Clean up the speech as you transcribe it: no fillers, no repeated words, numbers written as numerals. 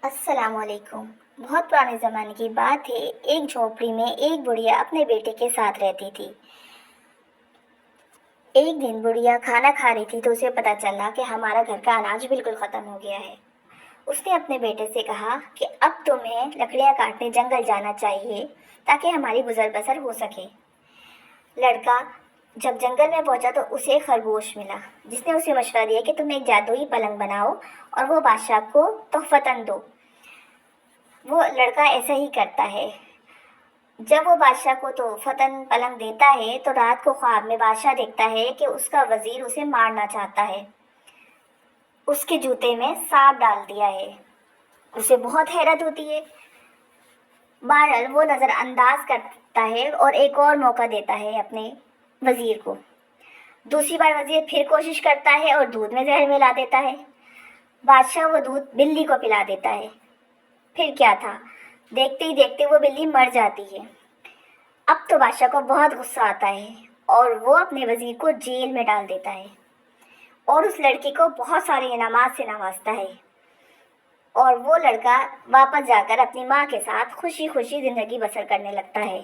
السلام علیکم۔ بہت پرانے زمانے کی بات ہے، ایک جھونپڑی میں ایک بڑھیا اپنے بیٹے کے ساتھ رہتی تھی۔ ایک دن بڑھیا کھانا کھا رہی تھی تو اسے پتہ چلا کہ ہمارا گھر کا اناج بالکل ختم ہو گیا ہے۔ اس نے اپنے بیٹے سے کہا کہ اب تمہیں لکڑیاں کاٹنے جنگل جانا چاہیے تاکہ ہماری گزر بسر ہو سکے۔ لڑکا جب جنگل میں پہنچا تو اسے ایک خرگوش ملا جس نے اسے مشورہ دیا کہ تم ایک جادوئی پلنگ بناؤ اور وہ بادشاہ کو تحفتاً دو۔ وہ لڑکا ایسا ہی کرتا ہے۔ جب وہ بادشاہ کو تحفتاً پلنگ دیتا ہے تو رات کو خواب میں بادشاہ دیکھتا ہے کہ اس کا وزیر اسے مارنا چاہتا ہے، اس کے جوتے میں سانپ ڈال دیا ہے۔ اسے بہت حیرت ہوتی ہے۔ بہرحال وہ نظر انداز کرتا ہے اور ایک اور موقع دیتا ہے اپنے وزیر کو۔ دوسری بار وزیر پھر کوشش کرتا ہے اور دودھ میں زہر ملا دیتا ہے۔ بادشاہ وہ دودھ بلی کو پلا دیتا ہے۔ پھر کیا تھا، دیکھتے ہی دیکھتے وہ بلی مر جاتی ہے۔ اب تو بادشاہ کو بہت غصہ آتا ہے اور وہ اپنے وزیر کو جیل میں ڈال دیتا ہے اور اس لڑکی کو بہت سارے انعامات سے نوازتا ہے، اور وہ لڑکا واپس جا کر اپنی ماں کے ساتھ خوشی خوشی زندگی بسر کرنے لگتا ہے۔